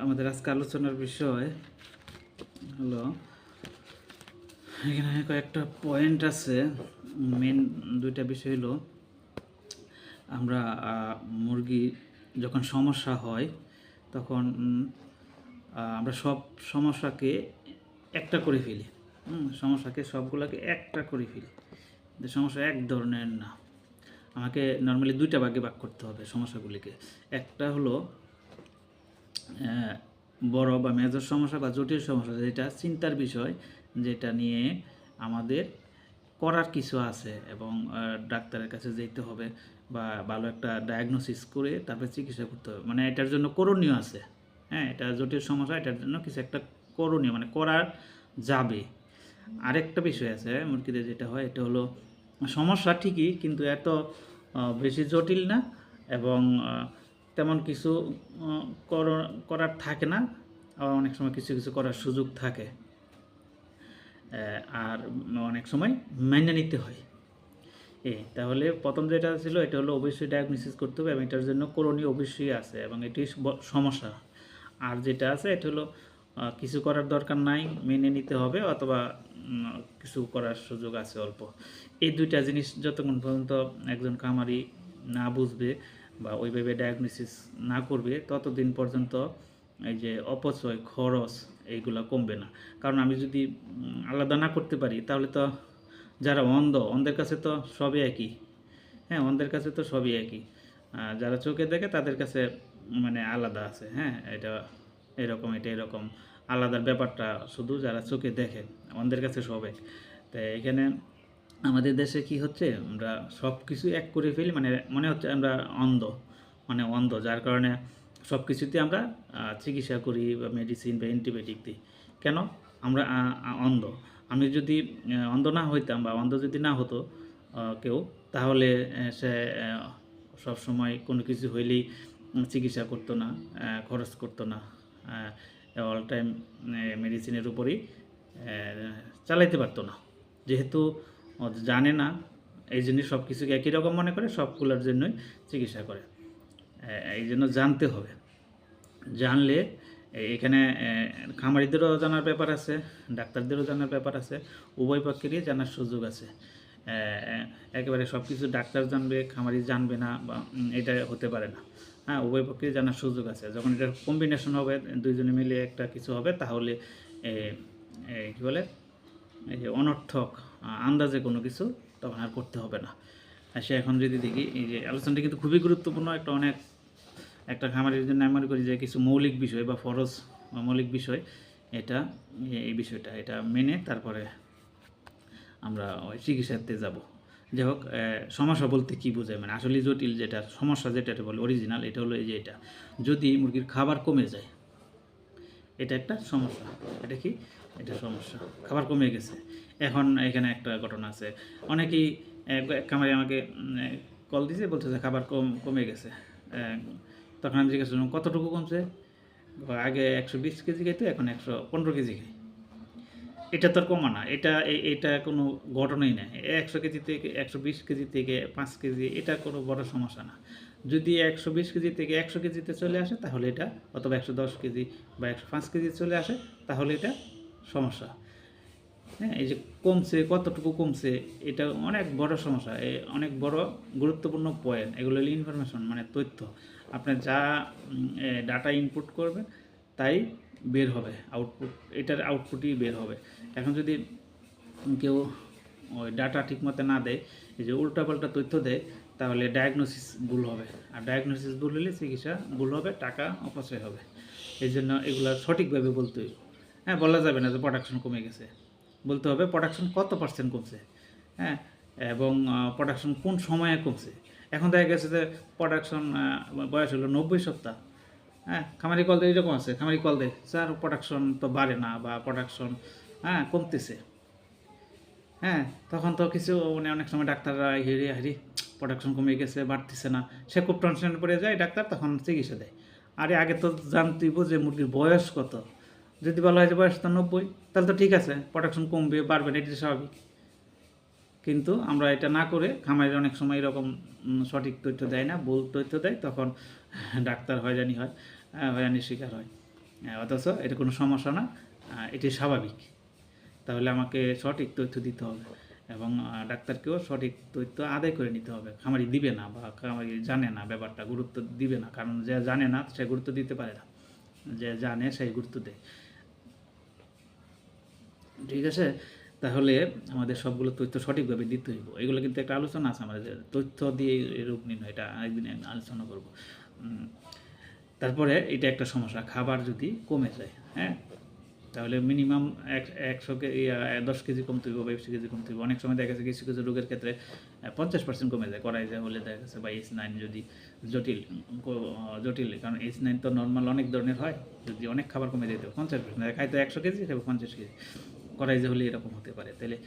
আমাদের আজকে আলোচনার বিষয় হলো, এখানে কয়েকটা পয়েন্ট আছে। মেন দুইটা বিষয় হলো, আমরা মুরগি যখন সমস্যা হয় তখন আমরা সব সমস্যাকে একটা করে ফেলি। সমস্যাকে সবগুলোকে একটা করে ফেলি, সমস্যা এক ধরনের না। আমাকে নর্মালি দুইটা ভাগে ভাগ করতে হবে সমস্যাগুলিকে। একটা হলো বড় বা মেজর সমস্যা বা জটিল সমস্যা, যেটা চিন্তার বিষয়, যেটা নিয়ে আমাদের করার কিছু আছে এবং ডাক্তারের কাছে যেতে হবে বা ভালো একটা ডায়াগনোসিস করে তারপরে চিকিৎসা করতে হবে, মানে এটার জন্য করণীয় আছে। হ্যাঁ, এটা জটিল সমস্যা, এটার জন্য কিছু একটা করণীয় মানে করার যাবে। আরেকটা বিষয় আছে মুরগিদের যেটা হয়, এটা হলো সমস্যা ঠিকই কিন্তু এত বেশি জটিল না এবং তেমন কিছু করার থাকে না, আবার অনেক সময় কিছু কিছু করার সুযোগ থাকে, আর অনেক সময় মেনে নিতে হয়। তাহলে প্রথম যেটা ছিল, এটা হলো অবশ্যই ডায়াগনোসিস করতে হবে এবং এটার জন্য করণীয় অবশ্যই আছে এবং এটি সমস্যা। আর যেটা আছে এটা হলো কিছু করার দরকার নাই, মেনে নিতে হবে, অথবা কিছু করার সুযোগ আছে অল্প। এই দুইটা জিনিস যতক্ষণ পর্যন্ত একজন খামারি না বুঝবে বা ওইভাবে ডায়াগনোসিস না করবে, ততদিন পর্যন্ত এই যে অপচয় খরচ এইগুলো কমবে না। কারণ আমি যদি আলাদা না করতে পারি, তাহলে তো যারা অন্ধের কাছে তো সবই একই। হ্যাঁ, অন্ধের কাছে তো সবই একই। যারা চোখে দেখে তাদের কাছে মানে আলাদা আছে। হ্যাঁ, এটা এরকম, এটা এরকম, আলাদার ব্যাপারটা শুধু যারা চোখে দেখে, অন্ধের কাছে সব এক। তাই এখানে আমাদের দেশে কি হচ্ছে, আমরা সব কিছু এক করে ফেলি, মানে মনে হচ্ছে আমরা অন্ধ, যার কারণে সব কিছুতে আমরা চিকিৎসা করি বা মেডিসিন বা অ্যান্টিবায়োটিক দিই। কেন? আমরা অন্ধ। আমি যদি অন্ধ না হইতাম বা অন্ধ যদি না হতো কেউ, তাহলে সে সবসময় কোনো কিছু হইলেই চিকিৎসা করতো না, খরচ করতো না, অল টাইম মেডিসিনের উপরই চালাইতে পারতো না। যেহেতু জানে না, এই জন্য সব কিছুকে একই রকম মনে করে, সবগুলোর জন্যই চিকিৎসা করে। এই জন্য জানতে হবে। জানলে এখানে খামারিদেরও জানার ব্যাপার আছে, ডাক্তারদেরও জানার ব্যাপার আছে, উভয় পক্ষেরই জানার সুযোগ আছে। একেবারে সব কিছু ডাক্তার জানবে, খামারি জানবে না, বা এটা হতে পারে না। হ্যাঁ, উভয় পক্ষেই জানার সুযোগ আছে। যখন এটার কম্বিনেশন হবে, দুইজনে মিলে একটা কিছু হবে, তাহলে কী বলে, এই যে অনর্থক আন্দাজে কোনো কিছু তখন আর করতে হবে না। আর সে এখন যদি দেখি, এই যে আলোচনাটা কিন্তু খুবই গুরুত্বপূর্ণ, একটা খামারের জন্য আমি মনে করি যে কিছু মৌলিক বিষয় বা ফরজ বা মৌলিক বিষয়, এটা এই বিষয়টা এটা মেনে তারপরে আমরা ওই চিকিৎসাতে যাব। যাই হোক, সমস্যা বলতে কী বোঝায়, মানে আসলে জটিল যেটা সমস্যা, যেটা বলে অরিজিনাল, এটা হলো এই যে এটা যদি মুরগির খাবার কমে যায়, এটা একটা সমস্যা। এটা কি? এটা সমস্যা, খাবার কমে গেছে। এখন এখানে একটা ঘটনা আছে, অনেকেই খামারি আমাকে কল দিয়েছে, বলছে যে খাবার কমে গেছে। তখন আমি জিজ্ঞাসা করলাম কতটুকু কমছে। আগে 120 কেজি খাইতো, এখন 115 কেজি খাই। এটা তো আর কমা না, এটা কোনো ঘটনাই না। 100 কেজি থেকে 120 কেজি থেকে 5 কেজি, এটা কোনো বড় সমস্যা না। যদি 120 কেজি থেকে 100 কেজিতে চলে আসে, তাহলে এটা, অথবা 110 কেজি বা 105 কেজি চলে আসে, তাহলে এটা সমস্যা। হ্যাঁ, এই যে কমছে, কতটুকু কমছে, এটা অনেক বড় সমস্যা, অনেক বড় গুরুত্বপূর্ণ পয়েন্ট। এগুলো হলো ইনফরমেশন, মানে তথ্য। আপনি যা ডাটা ইনপুট করবেন তাই বের হবে আউটপুট, এটার আউটপুটই বের হবে। এখন যদি কেউ ওই ডাটা ঠিকমতো না দেয়, এই যে উল্টাপাল্টা তথ্য দেয়, তাহলে ডায়াগনোসিস ভুল হবে, আর ডায়াগনোসিস ভুল হলে চিকিৎসা ভুল হবে, টাকা অপচয় হবে। এই জন্য এগুলো সঠিকভাবে বলতে হবে। হ্যাঁ, বলা যাবে না যে প্রোডাকশন কমে গেছে, বলতে হবে প্রোডাকশন কত পার্সেন্ট কমছে। হ্যাঁ, এবং প্রোডাকশন কোন সময়ে কমছে। এখন দেখা গেছে যে প্রোডাকশন বয়স হলো 90 সপ্তাহ। হ্যাঁ, খামারি কল দেয়, এরকম আছে, খামারি কল দেয়, স্যার প্রোডাকশন তো বাড়ে না বা প্রোডাকশন কমতেছে। হ্যাঁ, তখন তো কিছু মানে অনেক সময় ডাক্তাররা হারি প্রোডাকশন কমে গেছে, বাড়তেছে না, সে খুব টেনশনে পড়ে যায়, ডাক্তার তখন চিকিৎসা দেয়। আরে আগে তো জানতেইব যে মুরগির বয়স কত। যদি বলা হয় যে বয়স তো 90, তাহলে তো ঠিক আছে, প্রোডাকশন কমবে বাড়বে না, এটা স্বাভাবিক। কিন্তু আমরা এটা না করে খামারের অনেক সময় এরকম সঠিক তথ্য দেয় না, ভুল তথ্য দেয়, তখন ডাক্তার হয়রানির শিকার হয়। অথচ এটা কোনো সমস্যা না, এটি স্বাভাবিক। তাহলে আমাকে সঠিক তথ্য দিতে হবে এবং ডাক্তারকেও সঠিক তথ্য আদায় করে নিতে হবে। খামারি দিবে না বা খামারি জানে না ব্যাপারটা, গুরুত্ব দিবে না, কারণ যে জানে না সে গুরুত্ব দিতে পারে না, যে জানে সেই গুরুত্ব দেয়। ঠিক আছে, তাহলে আমাদের সবগুলো তথ্য সঠিকভাবে দিতে হইব। এগুলো কিন্তু একটা আলোচনা আছে আমাদের, তথ্য দিয়ে রূপ নির্ণয়, এটা আরেকদিন আলোচনা করব। তারপরে এটা একটা সমস্যা, খাবার যদি কমে যায়, হ্যাঁ, তাহলে মিনিমাম 10 কেজি কমতে হইব বা 20 কেজি কমতে হইব। অনেক সময় দেখা গেছে কিছু কিছু রোগের ক্ষেত্রে 50% কমে যায়, করাই যায় হলে দেখা গেছে, বা H9 যদি জটিল, কারণ H9 তো নর্মাল অনেক ধরনের হয়, যদি অনেক খাবার কমে যেতে 50%, খাইতে 100 কেজি খাইবে 50 কেজি, করাই যায় হলে এরকম হতে পারে। তাহলে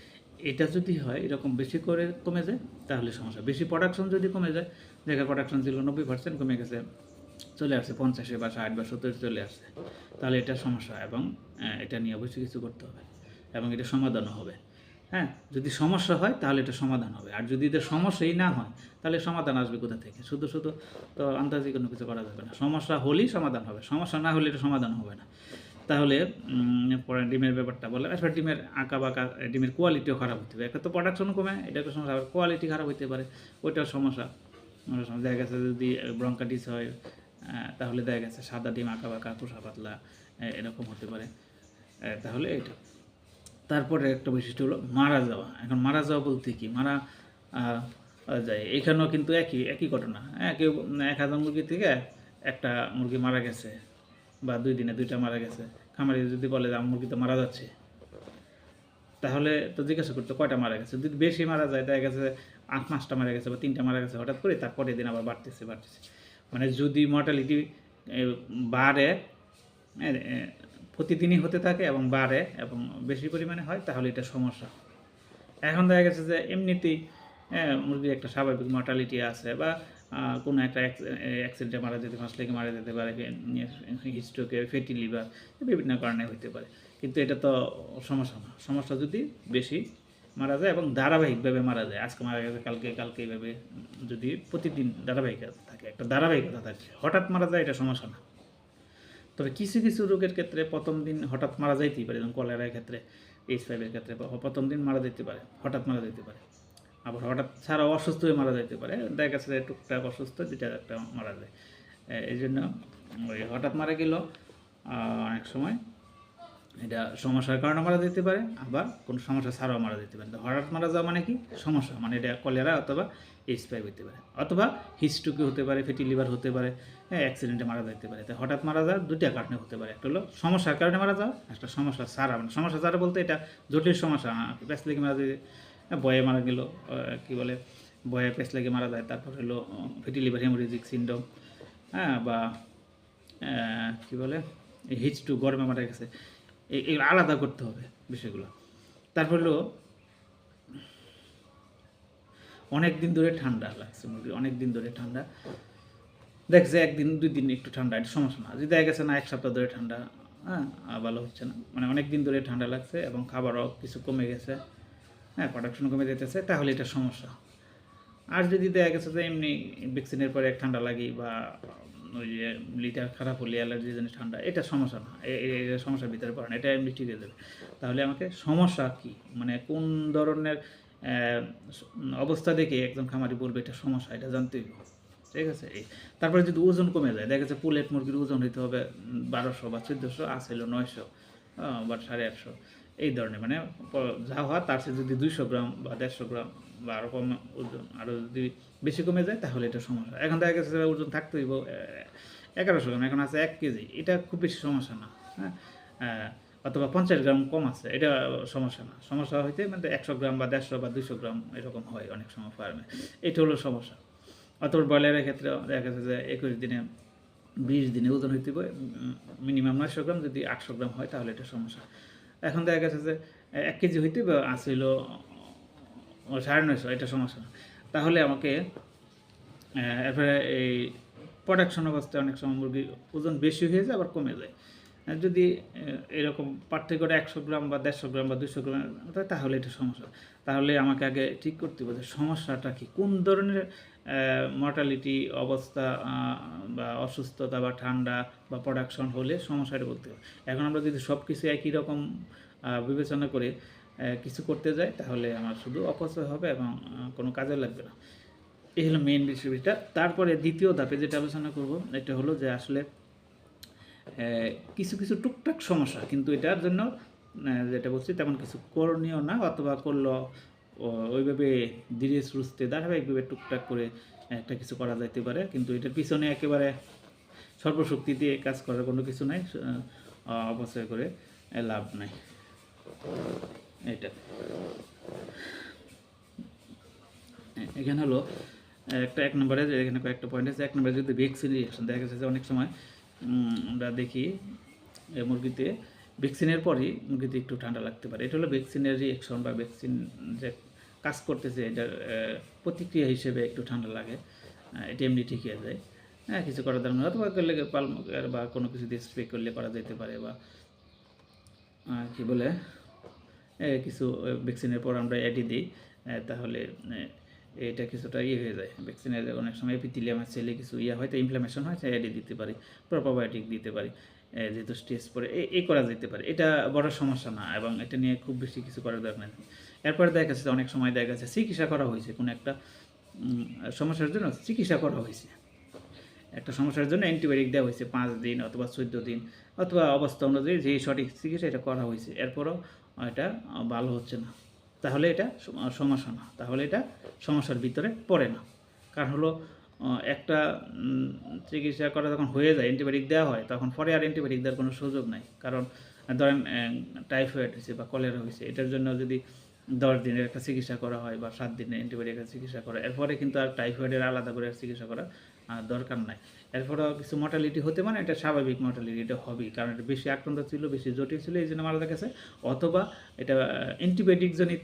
এটা যদি হয় এরকম বেশি করে কমে যায় তাহলে সমস্যা। বেশি প্রোডাকশন যদি কমে যায়, জায়গায় প্রোডাকশন ছিল 90% কমে গেছে, চলে আসছে 50 বা 60 বা 70 চলে আসছে, তাহলে এটা সমস্যা এবং এটা নিয়ে অবশ্যই কিছু করতে হবে এবং এটা সমাধানও হবে। হ্যাঁ, যদি সমস্যা হয় তাহলে এটা সমাধান হবে, আর যদি এটা সমস্যাই না হয় তাহলে সমাধান আসবে কোথা থেকে? শুধু শুধু তো আন্দাজি কোনো কিছু করা যাবে না, সমস্যা হলেই সমাধান হবে, সমস্যা না হলে এটা সমাধান হবে না। তাহলে পরে ডিমের ব্যাপারটা বলে, আসলে ডিমের আঁকা বাঁকা, ডিমের কোয়ালিটিও খারাপ হতে পারে, একটা তো প্রোডাকশনও কমে, এটা একটা সমস্যা, আবার কোয়ালিটি খারাপ হতে পারে, ওইটাও সমস্যা। দেখা গেছে যদি ব্রঙ্কাইটিস হয়, তাহলে দেখা গেছে সাদা ডিম আঁকা বাঁকা, খোসা পাতলা, এরকম হতে পারে। তাহলে এটা, তারপরে একটা বৈশিষ্ট্য হলো মারা যাওয়া। এখন মারা যাওয়া বলতে কি, মারা যায়, এখানেও কিন্তু একই একই ঘটনা। হ্যাঁ, কেউ 1000 মুরগি থেকে একটা মুরগি মারা গেছে বা 2 দিনে 2টা মারা গেছে, খামারি যদি বলে যে আমার মুরগি তো মারা যাচ্ছে, তাহলে তো জিজ্ঞাসা করতে কয়টা মারা গেছে। যদি বেশি মারা যায়, দেখা গেছে 5টা মারা গেছে বা 3টা মারা গেছে হঠাৎ করে, তারপরের দিন আবার বাড়তেছে। মানে যদি মর্টালিটি বাড়ে, প্রতিদিনই হতে থাকে এবং বাড়ে এবং বেশি পরিমাণে হয়, তাহলে এটা সমস্যা। এখন দেখা গেছে যে এমনিতেই মুরগির একটা স্বাভাবিক মর্টালিটি আছে, বা কোনো একটা অ্যাক্সিডেন্টে মারা যেতে, ফার্স্ট লেগে মারা যেতে পারে, হিস্ট্রোকে, ফ্যাটি লিভার, বিভিন্ন কারণে হতে পারে, কিন্তু এটা তো সমস্যা না। সমস্যা যদি বেশি মারা যায় এবং ধারাবাহিকভাবে মারা যায়, আজকে মারা গেছে কালকে এইভাবে যদি প্রতিদিন ধারাবাহিকতা থাকে, একটা ধারাবাহিকতা থাকে, হঠাৎ মারা যায়, এটা সমস্যা না। তবে কিছু কিছু রোগের ক্ষেত্রে প্রথম দিন হঠাৎ মারা যাইতেই পারে, যেমন কলেরার ক্ষেত্রে, H5-এর ক্ষেত্রে প্রথম দিন মারা যেতে পারে, হঠাৎ মারা যেতে পারে, আবার হঠাৎ ছাড়াও অসুস্থ হয়ে মারা যেতে পারে, দেখা গেছে যে টুকটাক অসুস্থ, যেটা একটা মারা যায়। এই জন্য ওই হঠাৎ মারা গেল অনেক সময় এটা সমস্যার কারণে মারা যেতে পারে, আবার কোনো সমস্যা ছাড়াও মারা যেতে পারে। তো হঠাৎ মারা যাওয়া মানে কি? সমস্যা, মানে এটা কলেরা অথবা H5 হতে পারে, অথবা হিস্ট্রোকে হতে পারে, ফ্যাটি লিভার হতে পারে, হ্যাঁ, অ্যাক্সিডেন্টে মারা যেতে পারে। তো হঠাৎ মারা যাওয়া 2টা কারণে হতে পারে, একটা হলো সমস্যার কারণে মারা যাওয়া, একটা সমস্যা ছাড়া। মানে সমস্যা ছাড়া বলতে এটা জটিল সমস্যা, প্যাচ লেগে মারা যায়, বয়ে মারা গেল, কী বলে, বয়ে প্যাচ লেগে মারা যায়, তারপর হলো ফ্যাটি লিভার হেমোরেজিক সিন্ড্রোম, হ্যাঁ, বা কী বলে H2 গরমে মারা গেছে, এই আলাদা করতে হবে বিষয়গুলো। তারপর হলো অনেক দিন ধরে ঠান্ডা লাগছে মুরগি, অনেক দিন ধরে ঠান্ডা দেখছে, 1 দিন 2 দিন একটু ঠান্ডা, এটা সমস্যা না। যদি দেখা গেছে না 1 সপ্তাহ ধরে ঠান্ডা, হ্যাঁ, ভালো হচ্ছে না, মানে অনেক দিন ধরে ঠান্ডা লাগছে এবং খাবারও কিছু কমে গেছে, হ্যাঁ, প্রোডাকশন কমে যেতেছে, তাহলে এটা সমস্যা। আর যদি দেখা গেছে যে এমনি ভ্যাকসিনের পরে ঠান্ডা লাগি, বা ওই যে লিটার খারাপ হলে অ্যালার্জি জন্য ঠান্ডা, এটা সমস্যা না, এটা সমস্যার ভিতরে পড়ে না, এটা এমনি ঠিক হয়ে যাবে। তাহলে আমাকে সমস্যা কি, মানে কোন ধরনের অবস্থা দেখে একজন খামারি বলবে এটা সমস্যা, এটা জানতেই হবে। ঠিক আছে, তারপরে যদি ওজন কমে যায়, দেখা যাচ্ছে পুলেট মুরগির ওজন হইতে হবে 1200 বা 1400, আসলে 900 বা 850, এই ধরনের, মানে যা হওয়া তার সাথে যদি 200 গ্রাম বা 150 গ্রাম বা আরও কম ওজন, আরও যদি বেশি কমে যায় তাহলে এটা সমস্যা। এখন দেখা গেছে ওজন থাকতে হইব 1100 গ্রাম, এখন আছে 1 কেজি, এটা খুব বেশি সমস্যা না, হ্যাঁ, অথবা 50 গ্রাম কম আছে, এটা সমস্যা না। সমস্যা হইতে মানে 100 গ্রাম বা 150 বা 200 গ্রাম এরকম হয় অনেক সময় ফার্মে, এটা হলো সমস্যা। অথবা ব্রয়লারের ক্ষেত্রেও দেখা গেছে যে 21 দিনে 20 দিনে ওজন হইতে হবে মিনিমাম 900 গ্রাম, যদি 800 গ্রাম হয় তাহলে এটা সমস্যা। এখন দেখা গেছে যে 1 কেজি হইতে আসছিল 950, এটা সমস্যা না। তাহলে আমাকে এরপরে এই প্রোডাকশন অবস্থায় অনেক সময় মুরগির ওজন বেশি হয়ে যায় আবার কমে যায়। যদি এরকম পার্থক্যটা 100 গ্রাম বা 150 গ্রাম বা 200 গ্রাম, তাহলে এটা সমস্যা। তাহলে আমাকে আগে ঠিক করতে হবে যে সমস্যাটা কি, কোন ধরনের মর্টালিটি অবস্থা বা অসুস্থতা বা ঠান্ডা বা প্রোডাকশন হলে সমস্যাটা বলতে হবে। এখন আমরা যদি সব কিছু একই রকম বিবেচনা করে কিছু করতে যাই তাহলে আমার শুধু অপচয় হবে এবং কোনো কাজে লাগবে না। এই হলো মেইন বিষয়টা। তারপরে দ্বিতীয় ধাপে যেটা আলোচনা করব এটা হলো যে আসলে কিছু কিছু টুকটাক সমস্যা, কিন্তু এটার জন্য যেটা বলছি তেমন কিছু করণীয় না, অথবা করলেও ওইভাবে ধীরে সুস্থে ধারাবাহিকভাবে টুকটাক করে একটা কিছু করা যাইতে পারে, কিন্তু এটার পিছনে একেবারে সর্বশক্তি দিয়ে কাজ করার কোনো কিছু নাই, অপচয় করে লাভ নাই। এটা এখানে হলো একটা 1 নম্বরে এখানে কয়েকটা পয়েন্ট আছে। 1 নম্বরে যদি ভ্যাকসিন রিঅ্যাকশন দেখা যাচ্ছে অনেক সময় আমরা দেখি মুরগিতে ভ্যাকসিনের পরই মুরগিতে একটু ঠান্ডা লাগতে পারে। এটা হলো ভ্যাকসিনের রিঅ্যাকশন বা ভ্যাকসিন যে কাজ করতেছে এটার প্রতিক্রিয়া হিসেবে একটু ঠান্ডা লাগে, এটা এমনি ঠিক হয়ে যায়। হ্যাঁ, কিছু করার দরকার নেই, অথবা করলে পালমুকের বা কোনো কিছু দিয়ে স্প্রে করলে করা যেতে পারে, বা কী বলে কিছু ভ্যাকসিনের পর আমরা অ্যাডি দিই, তাহলে এটা কিছুটা হয়ে যায়। ভ্যাকসিনের অনেক সময় এপিথেলিয়ামের সেলে কিছু হয়, তো ইনফ্লামেশন হয়, সে অ্যাডি দিতে পারি, প্রোবায়োটিক দিতে পারি, যেহেতু স্টেজ পরে এই করা যেতে পারে। এটা বড় সমস্যা না এবং এটা নিয়ে খুব বেশি কিছু করার দরকার নেই। এরপরে দেখা যাচ্ছে অনেক সময় দেখা যাচ্ছে চিকিৎসা করা হয়েছে, কোনো একটা সমস্যার জন্য চিকিৎসা করা হয়েছে, একটা সমস্যার জন্য অ্যান্টিবায়োটিক দেওয়া হয়েছে 5 দিন অথবা 14 দিন, অথবা অবস্থা অনুযায়ী যে সঠিক চিকিৎসা এটা করা হয়েছে, এরপরও এটা ভালো হচ্ছে না, তাহলে এটা সমস্যা না, তাহলে এটা সমস্যার ভিতরে পড়ে না। কারণ হলো একটা চিকিৎসা করা যখন হয়ে যায়, অ্যান্টিবায়োটিক দেওয়া হয়, তখন পরে আর অ্যান্টিবায়োটিক দেওয়ার কোনো সুযোগ নাই। কারণ ধরেন টাইফয়েড হয়েছে বা কলেরা হয়েছে, এটার জন্য যদি 10 দিনের একটা চিকিৎসা করা হয় বা 7 দিনের অ্যান্টিবায়োটিকের চিকিৎসা করা, এরপরে কিন্তু আর টাইফয়েডের আলাদা করে চিকিৎসা করা দরকার নাই। এরপরেও কিছু মর্টালিটি হতে মানে এটা স্বাভাবিক মর্টালিটি, এটা হবেই, কারণ এটা বেশি আক্রান্ত ছিল, বেশি জটিল ছিল, এই জন্য মারা গেছে। অথবা এটা অ্যান্টিবায়োটিক জনিত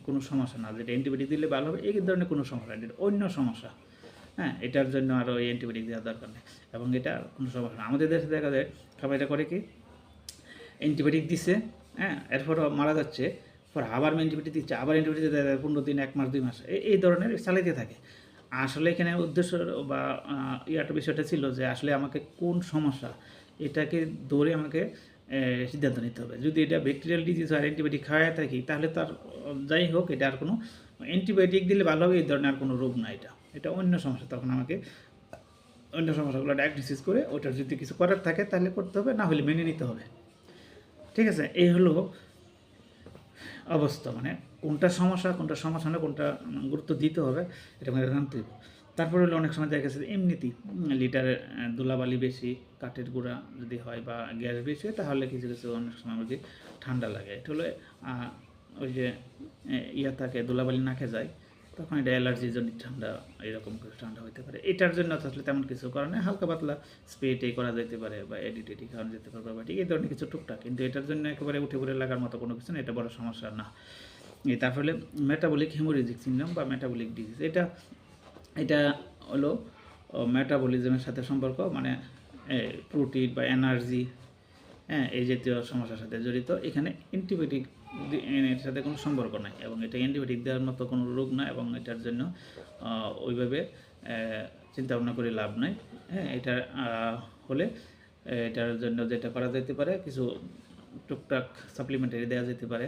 কোনো সমস্যা না, যেটা অ্যান্টিবায়োটিক দিলে ভালো হবে এই ধরনের কোনো সমস্যা, এটা অন্য সমস্যা। হ্যাঁ, এটার জন্য আরও এই অ্যান্টিবায়োটিক দেওয়ার দরকার নেই এবং এটা কোনো সমস্যা না। আমাদের দেশে দেখা যায় সবাই এটা করে কি, অ্যান্টিবায়োটিক দিচ্ছে, হ্যাঁ, এরপরও মারা যাচ্ছে, পর আবার অ্যান্টিবায়োটিক দিচ্ছে, আবার অ্যান্টিবায়োটিক দেয় 15 দিন, 1 মাস, 2 মাস, এই ধরনের চালাইতে থাকে। আসলে এখানে উদ্দেশ্য বা ইয়াটা বিষয়টা ছিল যে আসলে আমাকে কোন সমস্যা এটাকে ধরে আমাকে সিদ্ধান্ত নিতে হবে। যদি এটা ব্যাকটেরিয়াল ডিজিজ আর অ্যান্টিবায়োটিক খাওয়াই থাকি, তাহলে তার যাই হোক, এটা আর কোনো অ্যান্টিবায়োটিক দিলে ভালো হবে এই ধরনের আর কোনো রোগ না, এটা অন্য সমস্যা। তখন আমাকে অন্য সমস্যাগুলো ডায়াগনোসিস করে ওটার যদি কিছু করার থাকে তাহলে করতে হবে, না হলে মেনে নিতে হবে। ঠিক আছে, এই হলো অবস্থা, মানে কোনটা সমস্যা না, কোনটা গুরুত্ব দিতে হবে এটা আমাদের জানতে হবে। তারপরে হলো অনেক সময় দেখা গেছে এমনিতেই লিটারের ধুলাবালি বেশি, কাঠের গুঁড়া যদি হয় বা গ্যাস বেশি হয়, তাহলে কিছু কিছু অনেক সময় যদি ঠান্ডা লাগে, এটা হলো ওই যে থাকে, ধুলাবালি নাকে যায়, তখন এটা অ্যালার্জির জন্য ঠান্ডা, এরকম কিছু ঠান্ডা হতে পারে। এটার জন্য আসলে তেমন কিছু করার নেই, হালকা পাতলা স্প্রেটাই করা যেতে পারে বা এডিটেডি খাওয়ানো যেতে পারে, বা ঠিক এই ধরনের কিছু টুকটাক, কিন্তু এটার জন্য একেবারে উঠে পড়ে লাগার মতো কোনো কিছু না, এটা বড় সমস্যা না। তারপরে মেটাবলিক হেমোরেজিক সিনড্রোম বা মেটাবলিক ডিজিজ, এটা হলো মেটাবলিজমের সাথে সম্পর্ক, মানে প্রোটিন বা এনার্জি, হ্যাঁ, এই জাতীয় সমস্যার সাথে জড়িত। এখানে অ্যান্টিবায়োটিক এর সাথে কোনো সম্পর্ক নাই এবং এটা অ্যান্টিবায়োটিক দেওয়ার মতো কোনো রোগ না, এবং এটার জন্য ওইভাবে চিন্তা ভাবনা করে লাভ নাই। হ্যাঁ, এটা হলে এটার জন্য যেটা করা যেতে পারে, কিছু টুকটাক সাপ্লিমেন্টারি দেওয়া যেতে পারে,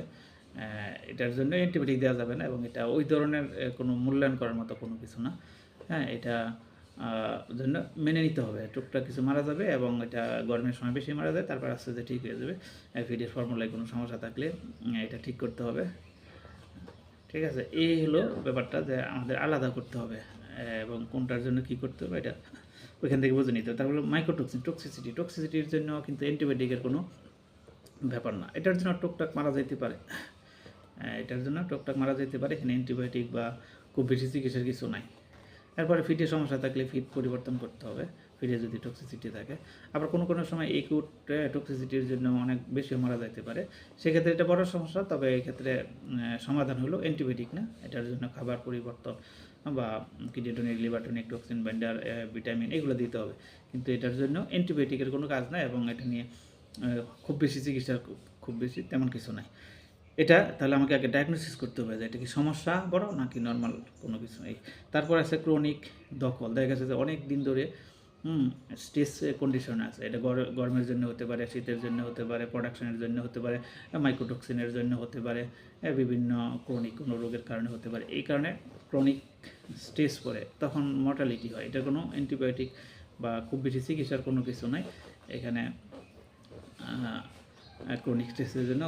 এটার জন্য অ্যান্টিবায়োটিক দেওয়া যাবে না, এবং এটা ওই ধরনের কোনো মূল্যায়ন করার মতো কোনো কিছু না। হ্যাঁ, এটা জন্য মেনে নিতে হবে, টুকটাক কিছু মারা যাবে এবং এটা গরমের সময় বেশি মারা যায়, তারপর আস্তে আস্তে ঠিক হয়ে যাবে। ফিডের ফর্মুলায় কোনো সমস্যা থাকলে এটা ঠিক করতে হবে। ঠিক আছে, এই হলো ব্যাপারটা, যে আমাদের আলাদা করতে হবে এবং কোনটার জন্য কী করতে হবে এটা ওইখান থেকে বুঝে নিতে হবে। তারপরে মাইক্রোটক্সিন, টক্সিসিটির জন্য কিন্তু অ্যান্টিবায়োটিকের কোনো ব্যাপার না, এটার জন্য টুকটাক মারা যেতে পারে, এখানে অ্যান্টিবায়োটিক বা খুব বেশি চিকিৎসার কিছু নাই। এরপরে ফিটের সমস্যা থাকলে ফিট পরিবর্তন করতে হবে, ফিটে যদি টক্সিসিটি থাকে। আবার কোনো কোনো সময় একুট টক্সিসিটির জন্য অনেক বেশি মারা যেতে পারে, সেক্ষেত্রে এটা বড় সমস্যা। তবে এই ক্ষেত্রে সমাধান হলো অ্যান্টিবায়োটিক না, এটার জন্য খাবার পরিবর্তন বা কিডিটনিক, লিভারটনিক, টক্সিন বাইন্ডার, ভিটামিন এগুলো দিতে হবে, কিন্তু এটার জন্য অ্যান্টিবায়োটিকের কোনো কাজ নাই এবং এটা নিয়ে খুব বেশি চিকিৎসার খুব বেশি তেমন কিছু নাই। এটা তাহলে আমাকে আগে ডায়াগনোসিস করতে হবে যে এটা কি সমস্যা বড় নাকি নর্মাল কোনো কিছু। তারপর আছে ক্রনিক দখল, দেখা গেছে যে অনেক দিন ধরে স্ট্রেস কন্ডিশন আছে। এটা গরমের জন্য হতে পারে, শীতের জন্য হতে পারে, প্রোডাকশনের জন্য হতে পারে, মাইক্রোটক্সিনের জন্য হতে পারে, বিভিন্ন ক্রনিক কোনো রোগের কারণে হতে পারে। এই কারণে ক্রনিক স্ট্রেস পড়ে, তখন মর্টালিটি হয়। এটা কোনো অ্যান্টিবায়োটিক বা খুব বেশি চিকিৎসার কোনো কিছু নাই এখানে। ক্রনিক স্ট্রেসের জন্য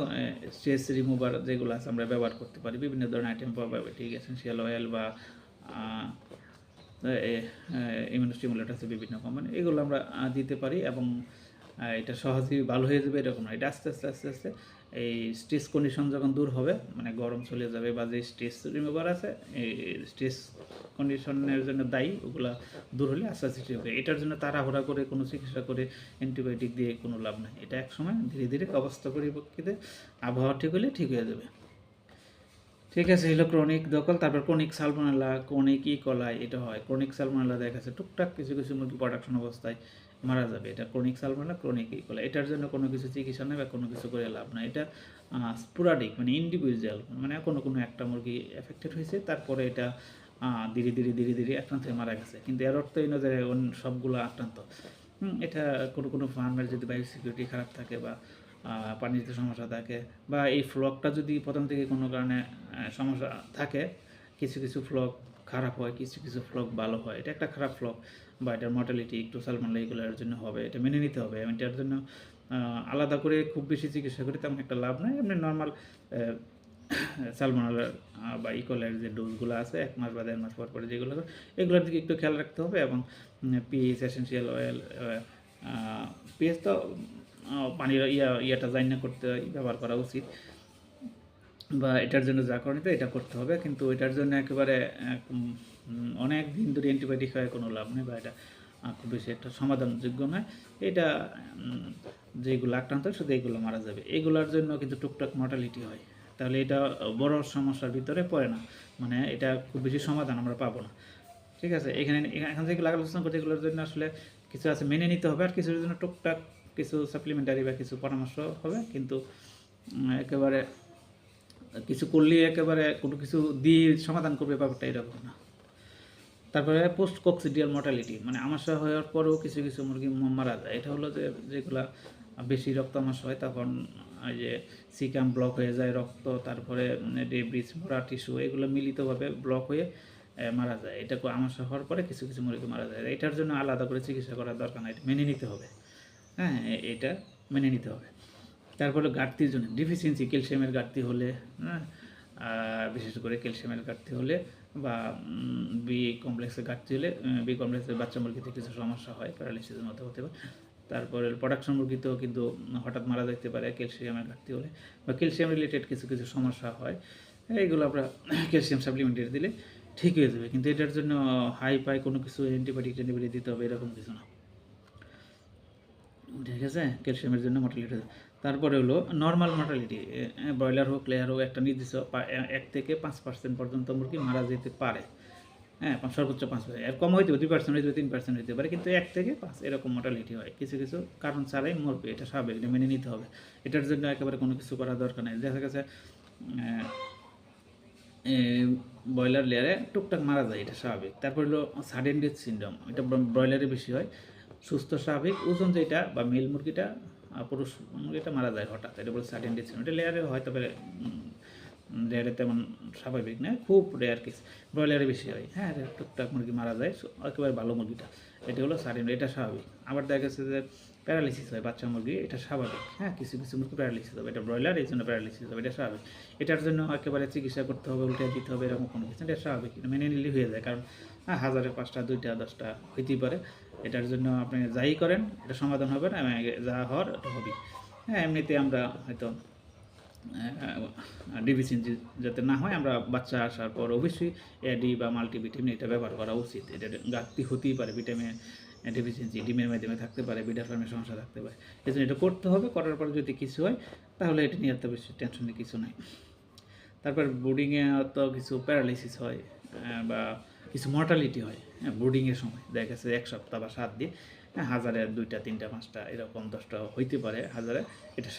স্ট্রেস রিমুভার যেগুলো আছে আমরা ব্যবহার করতে পারি, বিভিন্ন ধরনের আইটেম পাওয়া যাবে, ঠিক এসেনশিয়াল অয়েল বা ইমিউনোস্টিমুলেটর আছে বিভিন্ন কোম্পানি, এগুলো আমরা দিতে পারি এবং এটা সহজেই ভালো হয়ে যাবে এরকম না। এটা আস্তে আস্তে আস্তে আস্তে এই স্ট্রেস কন্ডিশন যখন দূর হবে, মানে গরম চলে যাবে বা যে স্ট্রেস রিমুভার আছে এই স্ট্রেস কন্ডিশনের জন্য দায়ী, ওগুলো দূর হলে আস্তে আস্তে ঠিক হবে। এটার জন্য তাড়াহুড়া করে কোনো চিকিৎসা করে অ্যান্টিবায়োটিক দিয়ে কোনো লাভ নেই। এটা একসময় ধীরে ধীরে অবস্থা পরিপ্রেক্ষিতে আবহাওয়া ঠিক হলে ঠিক হয়ে যাবে। ঠিক আছে, হলো ক্রনিক দখল। তারপর ক্রনিক সালমোনেলা, ক্রনিক ইকলাই, এটা হয়। ক্রনিক সালমোনেলা দেখা যাচ্ছে টুকটাক কিছু কিছু মুরগি প্রোডাকশন অবস্থায় মারা যাবে, এটা ক্রনিক সালমোনেলা, ক্রনিক ইকলাই। এটার জন্য কোনো কিছু চিকিৎসা নেই বা কোনো কিছু করে লাভ নাই। এটা স্পোরাডিক, মানে ইন্ডিভিজুয়াল, মানে কোনো কোনো একটা মুরগি এফেক্টেড হয়েছে, তারপরে এটা ধীরে ধীরে ধীরে ধীরে আক্রান্ত হয়ে মারা গেছে, কিন্তু এর অর্থ এই না যে সবগুলো আক্রান্ত। এটা কোনো কোনো ফার্মের যদি বায়োসিকিউরিটি খারাপ থাকে বা পানিতে সমস্যা থাকে, বা এই ফ্লকটা যদি প্রথম থেকে কোনো কারণে সমস্যা থাকে, কিছু কিছু ফ্লক খারাপ হয়, কিছু কিছু ফ্লক ভালো হয়, এটা একটা খারাপ ফ্লক বা এটার মর্টালিটি একটু সালমোনেলা এগুলোর জন্য হবে, এটা মেনে নিতে হবে। এবং এটার জন্য আলাদা করে খুব বেশি চিকিৎসা করে তেমন একটা লাভ নাই। এমনি নর্মাল সালমোনেলার বা ইকোলার যে ডোজগুলো আছে 1 মাস বা 1.5 মাস পর পরে যেগুলো, এগুলোর দিকে একটু খেয়াল রাখতে হবে। এবং পিএইচ, এসেনশিয়াল অয়েল, পিএইচ তো পানির ইয়াটা জানি না করতে ব্যবহার করা উচিত, বা এটার জন্য যা করণীয় এটা করতে হবে, কিন্তু এটার জন্য একেবারে অনেক দিন ধরে অ্যান্টিবায়োটিক হয় কোনো লাভ নেই, বা এটা খুব বেশি একটা সমাধানযোগ্য নয়। এটা যেগুলো আক্রান্ত হয় শুধু এইগুলো মারা যাবে, এগুলোর জন্য কিন্তু টুকটাক মর্টালিটি হয়। তাহলে এটা বড় সমস্যার ভিতরে পড়ে না, মানে এটা খুব বেশি সমাধান আমরা পাবো না। ঠিক আছে, এখান থেকে আলোচনা করতে, এগুলোর জন্য আসলে কিছু আছে মেনে নিতে হবে, আর কিছুর জন্য টুকটাক কিছু সাপ্লিমেন্টারি বা কিছু পরামর্শ হবে, কিন্তু একেবারে কিছু করলে একেবারে কোনো কিছু দিয়ে সমাধান করবে ব্যাপারটা এরকম না। তারপরে পোস্ট কক্সিডিয়াল মর্টালিটি, মানে আমাশা হওয়ার পরেও কিছু কিছু মুরগি মারা যায়। এটা হলো যে যেগুলা বেশি রক্ত আমাশা হয়, তখন ওই যে সিকাম ব্লক হয়ে যায় রক্ত, তারপরে ডেব্রিজ, মোড়া টিস্যু, এগুলো মিলিতভাবে ব্লক হয়ে মারা যায়। এটা আমাশা হওয়ার পরে কিছু কিছু মুরগি মারা যায়। এটার জন্য আলাদা করে চিকিৎসা করার দরকার নাই, এটা মেনে নিতে হবে। হ্যাঁ, এটা মেনে নিতে হবে। তারপরে ঘাটতির জন্য ডিফিসিয়েন্সি, ক্যালসিয়ামের ঘাটতি হলে, হ্যাঁ, বিশেষ করে ক্যালসিয়ামের ঘাটতি হলে বা বি কমপ্লেক্সের ঘাটতি হলে, বি কমপ্লেক্সের বাচ্চা মুরগিতে কিছু সমস্যা হয়, প্যারালাইসিসের মতো হতে পারে। তারপরে প্রোডাকশন মুরগিতেও কিন্তু হঠাৎ মারা যেতে পারে ক্যালসিয়ামের ঘাটতি হলে, বা ক্যালসিয়াম রিলেটেড কিছু কিছু সমস্যা হয়। এইগুলো আমরা ক্যালসিয়াম সাপ্লিমেন্টারি দিলে ঠিক হয়ে যাবে, কিন্তু এটার জন্য হাই পাই কোনো কিছু অ্যান্টিবায়োটিক দিতে হবে এরকম কিছু না। ঠিক আছে, ক্যালসিয়ামের জন্য মর্টালিটি। তারপরে হলো নর্মাল মর্টালিটি, ব্রয়লার হোক লেয়ার হোক, একটা নির্দিষ্ট 1 থেকে 5% পর্যন্ত মুরগি মারা যেতে পারে। হ্যাঁ, সর্বোচ্চ 5%, এর কম হইতে 2% হইতে 3% হইতে পারে, কিন্তু 1 থেকে 5 এরকম মর্টালিটি হয়। কিছু কিছু কারণ ছাড়াই মরবে, এটা স্বাভাবিক, এটা মেনে নিতে হবে। এটার জন্য একেবারে কোনো কিছু করার দরকার নেই। দেখা গেছে ব্রয়লার লেয়ারে টুকটাক মারা যায়, এটা স্বাভাবিক। তারপর হলো সাডেন ডেথ সিনড্রোম, এটা ব্রয়লারে বেশি হয়। সুস্থ স্বাভাবিক ওজন যেটা বা মেল মুরগিটা, পুরুষ মুরগিটা মারা যায় হঠাৎ, এটা বলে সাডেন ডেথ সিনড্রোম। এটা লেয়ারে হয়, তবে লেয়ারে তেমন স্বাভাবিক নয়, খুব রেয়ার কেস। ব্রয়লারে বেশি হয়। হ্যাঁ, টুকটাক মুরগি মারা যায়, একেবারে ভালো মুরগিটা, এটা হলো সাডেন, এটা স্বাভাবিক। আবার দেখা গেছে যে প্যারালিসিস হয় বাচ্চা মুরগি, এটা স্বাভাবিক। হ্যাঁ, কিছু কিছু মুরগি প্যারালিসিস হবে, এটা ব্রয়লার, এই জন্য প্যারালিসিস হবে, এটা স্বাভাবিক। এটার জন্য একেবারে চিকিৎসা করতে হবে, উল্টে দিতে হবে, এরকম কোনো কিছু, এটা স্বাভাবিক, এটা মেনে নিলেই হয়ে যায়। কারণ 1000-এ 5টা, 2টা, 10টা হইতেই পারে। এটার জন্য আপনি যাই করেন এটা সমাধান হবে না, যা হওয়ার এটা হবেই। হ্যাঁ, এমনিতে আমরা হয়তো ডিফিসিয়েন্সি যাতে না হয়, আমরা বাচ্চা আসার পর অবশ্যই এডি বা মাল্টিভিটামিন এটা ব্যবহার করা উচিত। এটা ঘাটতি হতেই পারে, ভিটামিন ডেফিসিয়েন্সি ডিমের মাধ্যমে থাকতে পারে, বিডার ফার্মের সমস্যা থাকতে পারে, এই জন্য এটা করতে হবে। করার পর যদি কিছু হয় তাহলে এটা নিয়ে এত বেশি টেনশনের কিছু নাই। তারপর ব্রুডিংয়ে তো কিছু প্যারালাইসিস হয়, বা কিছু মর্টালিটি হয়। হ্যাঁ, ব্রুডিংয়ের সময় দেখা গেছে 1 সপ্তাহ বা 7 দিন হ্যাঁ, হাজারে 2টা 3টা 5টা এরকম 10টা হইতে পারে হাজারে, এটা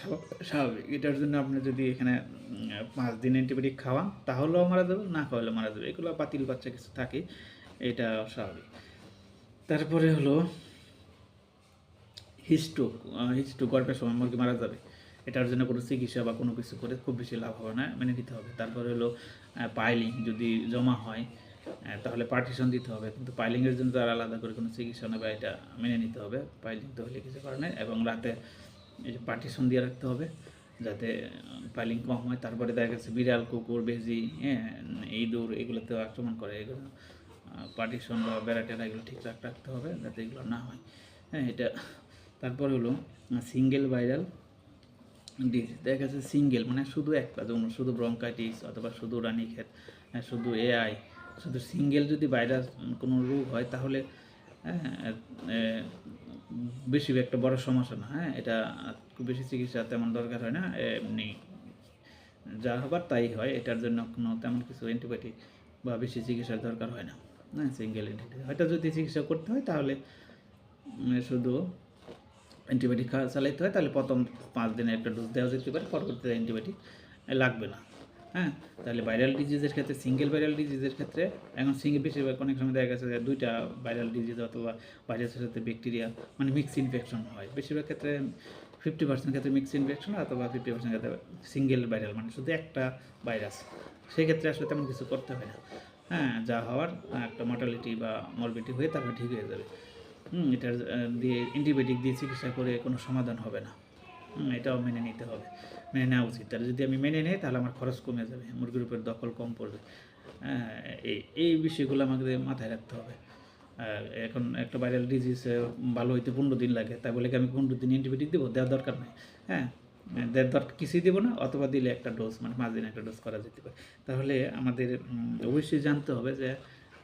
স্বাভাবিক। এটার জন্য আপনি যদি এখানে 5 দিন অ্যান্টিবায়োটিক খাওয়ান তাহলেও মারা যাবে, না খাওয়ালেও মারা যাবে, এগুলো বাতিল বাচ্চা কিছু থাকে, এটা স্বাভাবিক। তারপরে হলো হিস্ট্রোক গল্পের সময় মুরগি মারা যাবে, এটার জন্য কোনো চিকিৎসা বা কোনো কিছু করে খুব বেশি লাভ হবে না, মেনে নিতে হবে। তারপরে হলো পাইলিং যদি জমা হয় তাহলে পার্টিশন দিতে হবে, কিন্তু পাইলিংয়ের জন্য তার আলাদা করে কোনো চিকিৎসা নেবে, এটা মেনে নিতে হবে। পাইলিং তো হলে কিছু কারণে, এবং রাতে এই যে পার্টিশন দিয়ে রাখতে হবে যাতে পাইলিং কম হয়। তারপরে দেখা গেছে বিড়াল, কুকুর, বেজি, হ্যাঁ, ইঁদুর এগুলোতেও আক্রমণ করে, এগুলো পার্টিশন বা বেড়াটেরা এগুলো ঠিকঠাক রাখতে হবে যাতে এগুলো না হয়। হ্যাঁ, এটা। তারপর হলো সিঙ্গেল ভাইরাল ডিজিজ, দেখা গেছে সিঙ্গেল মানে শুধু একটা, যেমন শুধু ব্রঙ্কাইটিস অথবা শুধু রানীক্ষেত, শুধু এআই, শুধু সিঙ্গেল যদি ভাইরাস কোনো রোগ হয় তাহলে বেশি একটা বড় সমস্যা না। হ্যাঁ, এটা খুব বেশি চিকিৎসা তেমন দরকার হয় না, এমনি যা হবার তাই হয়, এটার জন্য কোনো তেমন কিছু অ্যান্টিবায়োটিক বা বেশি চিকিৎসার দরকার হয় না। হ্যাঁ, সিঙ্গেল অ্যান্টিবায়োটিক হয়তো যদি চিকিৎসা করতে হয় তাহলে শুধু অ্যান্টিবায়োটিক চালাইতে হয়, তাহলে প্রথম 5 দিনে একটা ডোজ দেওয়া যেতে পারে, পরবর্তীতে অ্যান্টিবায়োটিক লাগবে না। হ্যাঁ, তাহলে ভাইরাল ডিজিজের ক্ষেত্রে, সিঙ্গেল ভাইরাল ডিজিজের ক্ষেত্রে এখন বেশিরভাগ অনেক সময় দেখা গেছে যে 2টা ভাইরাল ডিজিজ অথবা ভাইরাসের সাথে ব্যাকটেরিয়া মানে মিক্স ইনফেকশন হয়, বেশিরভাগ ক্ষেত্রে 50% ক্ষেত্রে মিক্স ইনফেকশন অথবা 50% ক্ষেত্রে সিঙ্গেল ভাইরাল মানে শুধু একটা ভাইরাস, সেক্ষেত্রে আসলে তেমন কিছু করতে হয় না। হ্যাঁ, যা হওয়ার একটা মর্টালিটি বা মরবিলিটি হয়ে তারপর ঠিক হয়ে যাবে। এটার দিয়ে অ্যান্টিবায়োটিক দিয়ে চিকিৎসা করে কোনো সমাধান হবে না। এটাও মেনে নিতে হবে, মেনে নেওয়া উচিত। তাহলে যদি আমি মেনে নিই তাহলে আমার খরচ কমে যাবে, মুরগির উপর দখল কম পড়বে। এই বিষয়গুলো আমাদের মাথায় রাখতে হবে। এখন একটা ভাইরাল ডিজিজ ভালো হইতে 15 দিন লাগে, তাই বলে কি আমি 15 দিন অ্যান্টিবায়োটিক দেবো? দেওয়ার দরকার নেই। হ্যাঁ, দেওয়ার দরকার কিছুই দেবো না, অথবা দিলে একটা ডোজ মানে 5 দিন একটা ডোজ করা যেতে পারে। তাহলে আমাদের অবশ্যই জানতে হবে যে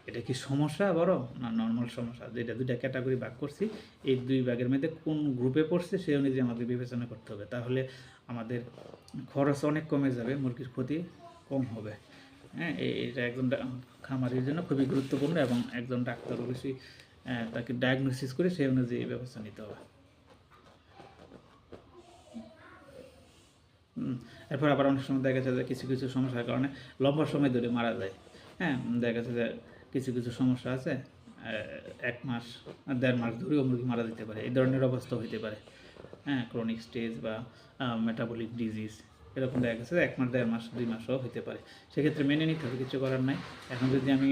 এটা কি সমস্যা বড় না নর্মাল সমস্যা, যেটা 2টা ক্যাটাগরি ভাগ করছি, এই 2 ভাগের মধ্যে কোন গ্রুপে পড়ছে সেই অনুযায়ী আমাদের বিবেচনা করতে হবে। তাহলে আমাদের খরচ অনেক কমে যাবে, মুরগির ক্ষতি কম হবে। হ্যাঁ, এটা একজন খামারির জন্য খুবই গুরুত্বপূর্ণ, এবং একজন ডাক্তার অবশ্যই তাকে ডায়াগনোসিস করে সেই অনুযায়ী ব্যবস্থা নিতে হবে। এরপর আবার অনেক সময় দেখা যাচ্ছে যে কিছু কিছু সমস্যার কারণে লম্বা সময় ধরে মারা যায়। হ্যাঁ, দেখা যাচ্ছে যে কিছু কিছু সমস্যা আছে 1 মাস 1.5 মাস ধরেও মুরগি মারা যেতে পারে, এই ধরনের অবস্থা হইতে পারে। হ্যাঁ, ক্রনিক স্টেজ বা মেটাবলিক ডিজিজ এরকম দেখা গেছে 1 মাস 1.5 মাস 2 মাসও হতে পারে, সেক্ষেত্রে মেনে নিতে হবে, কিছু করার নাই। এখন যদি আমি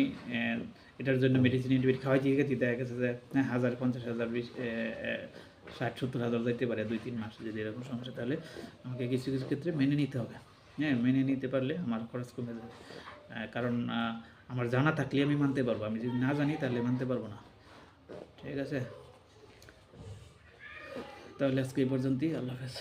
এটার জন্য মেডিসিন অ্যান্টিবায়োটিক খাওয়াইতে গেছি, দেখা গেছে যে 1000 50,000 60-70 হাজার যাইতে পারে 2-3 মাস যদি এরকম সমস্যা, তাহলে আমাকে কিছু কিছু ক্ষেত্রে মেনে নিতে হবে। হ্যাঁ, মেনে নিতে পারলে আমার খরচ কমে যাবে, কারণ আমার জানা থাকলে আমি মানতে পারবো, আমি যদি না জানি তাহলে মানতে পারবো না। ঠিক আছে, তাহলে আজকে এই পর্যন্তই, আল্লাহ হাফেজ।